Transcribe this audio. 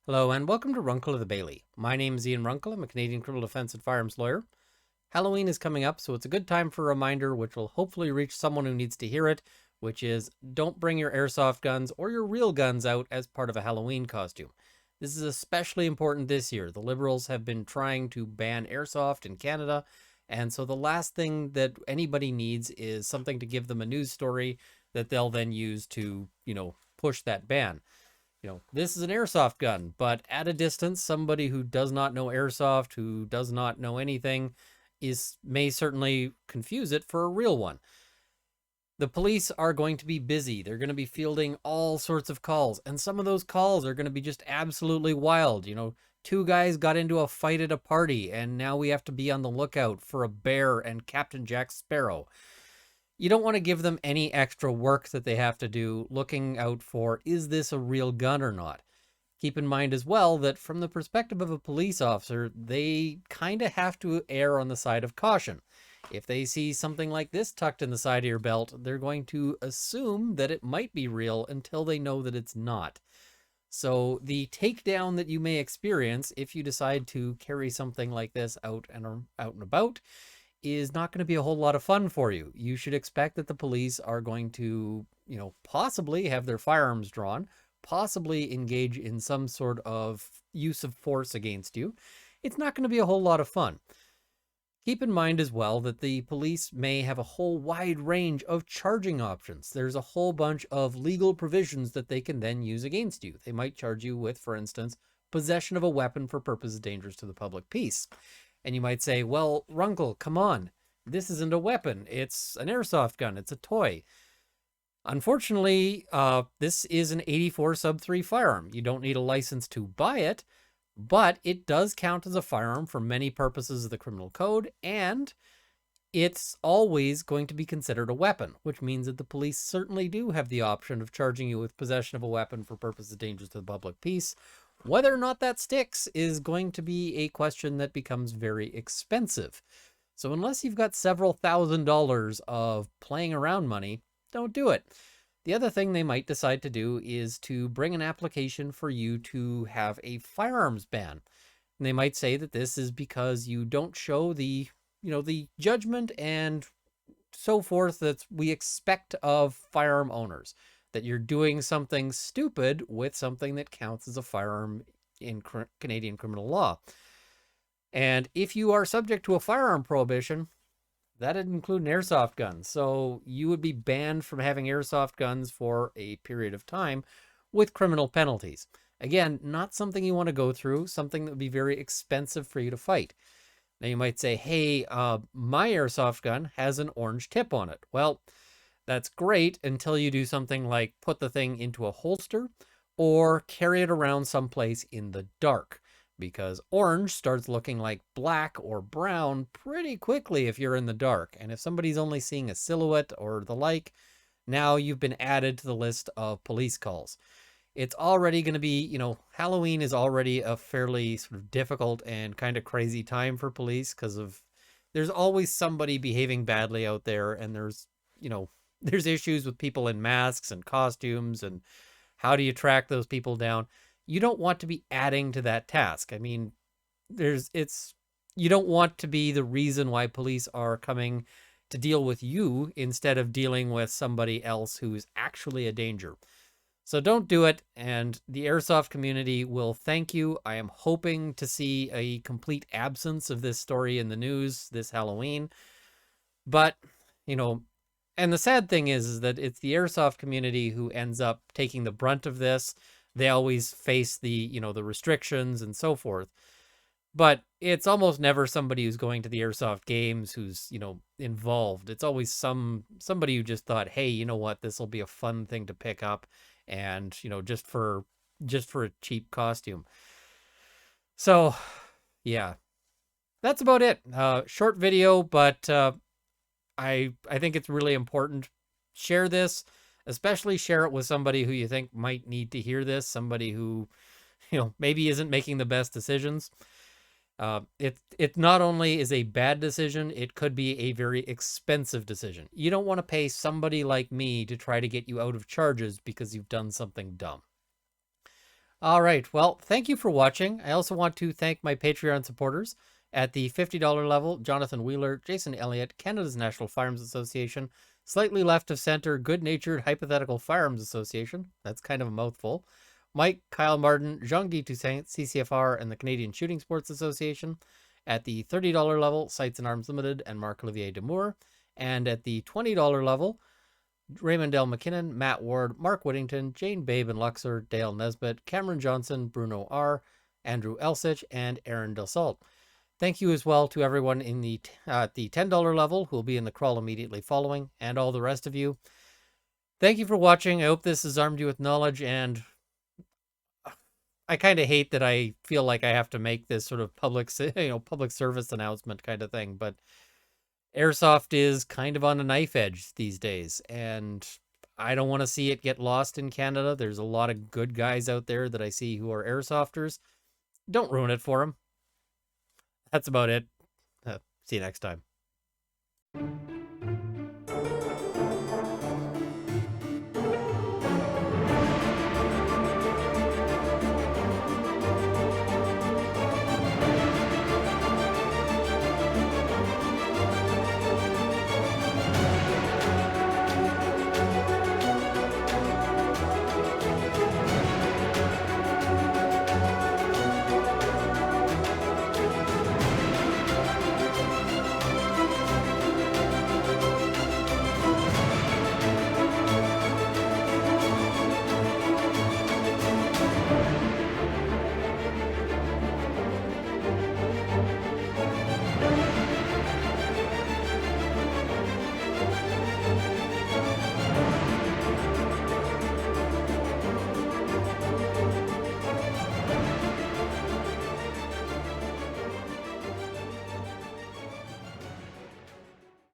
Hello and welcome to Runkle of the Bailey. My name is Ian Runkle. I'm a Canadian criminal defense and firearms lawyer. Halloween is coming up, so it's a good time for a reminder which will hopefully reach someone who needs to hear it, which is don't bring your airsoft guns or your real guns out as part of a Halloween costume. This is especially important this year. The Liberals have been trying to ban airsoft in Canada, and so the last thing that anybody needs is something to give them a news story that they'll then use to, push that ban. This is an airsoft gun, but at a distance, somebody who does not know airsoft, who does not know anything, may certainly confuse it for a real one. The police are going to be busy. They're going to be fielding all sorts of calls, and some of those calls are going to be just absolutely wild. Two guys got into a fight at a party, and now we have to be on the lookout for a bear and Captain Jack Sparrow. You don't want to give them any extra work that they have to do looking out for, is this a real gun or not? Keep in mind as well that from the perspective of a police officer, they kind of have to err on the side of caution. If they see something like this tucked in the side of your belt, they're going to assume that it might be real until they know that it's not. So the takedown that you may experience if you decide to carry something like this out and about is not going to be a whole lot of fun for you. You should expect that the police are going to, possibly have their firearms drawn, possibly engage in some sort of use of force against you. It's not going to be a whole lot of fun. Keep in mind as well that the police may have a whole wide range of charging options. There's a whole bunch of legal provisions that they can then use against you. They might charge you with, for instance, possession of a weapon for purposes dangerous to the public peace. And you might say, well, Runkle, come on. This isn't a weapon. It's an airsoft gun. It's a toy. Unfortunately, this is an 84 sub 3 firearm. You don't need a license to buy it, but it does count as a firearm for many purposes of the criminal code, and it's always going to be considered a weapon, which means that the police certainly do have the option of charging you with possession of a weapon for purposes dangerous to the public peace. Whether or not that sticks is going to be a question that becomes very expensive. So unless you've got several $1,000s of playing around money, don't do it. The other thing they might decide to do is to bring an application for you to have a firearms ban. And they might say that this is because you don't show the judgment and so forth that we expect of firearm owners, that you're doing something stupid with something that counts as a firearm in Canadian criminal law. And if you are subject to a firearm prohibition, that'd include an airsoft gun. So you would be banned from having airsoft guns for a period of time with criminal penalties. Again, not something you want to go through, something that would be very expensive for you to fight. Now you might say, hey, my airsoft gun has an orange tip on it. Well, that's great until you do something like put the thing into a holster or carry it around someplace in the dark, because orange starts looking like black or brown pretty quickly if you're in the dark. And if somebody's only seeing a silhouette or the like, now you've been added to the list of police calls. It's already going to be, Halloween is already a fairly sort of difficult and kind of crazy time for police because there's always somebody behaving badly out there, and there's issues with people in masks and costumes, and how do you track those people down? You don't want to be adding to that task. I mean, you don't want to be the reason why police are coming to deal with you instead of dealing with somebody else who's actually a danger. So don't do it, and the airsoft community will thank you. I am hoping to see a complete absence of this story in the news this Halloween. But, and the sad thing is that it's the airsoft community who ends up taking the brunt of this. They always face the restrictions and so forth. But it's almost never somebody who's going to the airsoft games who's, involved. It's always somebody who just thought, hey, you know what, this will be a fun thing to pick up, and, just for a cheap costume. So, yeah, that's about it. Short video, but I think it's really important. Share this, especially share it with somebody who you think might need to hear this, somebody who, maybe isn't making the best decisions. It not only is a bad decision, it could be a very expensive decision. You don't want to pay somebody like me to try to get you out of charges because you've done something dumb. All right. Well, thank you for watching. I also want to thank my Patreon supporters at the $50 level: Jonathan Wheeler, Jason Elliott, Canada's National Firearms Association, Slightly Left of Center, Good Natured Hypothetical Firearms Association. That's kind of a mouthful. Mike, Kyle Martin, Jean-Guy Toussaint, CCFR, and the Canadian Shooting Sports Association. At the $30 level, Sights and Arms Limited and Marc-Olivier Demour. And at the $20 level, Raymond L. McKinnon, Matt Ward, Mark Whittington, Jane Babe and Luxor, Dale Nesbitt, Cameron Johnson, Bruno R., Andrew Elsich, and Aaron Del Salt. Thank you as well to everyone in the $10 level who will be in the crawl immediately following, and all the rest of you. Thank you for watching. I hope this has armed you with knowledge, and I kind of hate that I feel like I have to make this sort of public service announcement kind of thing, but Airsoft is kind of on a knife edge these days, and I don't want to see it get lost in Canada. There's a lot of good guys out there that I see who are airsofters. Don't ruin it for them. That's about it. See you next time.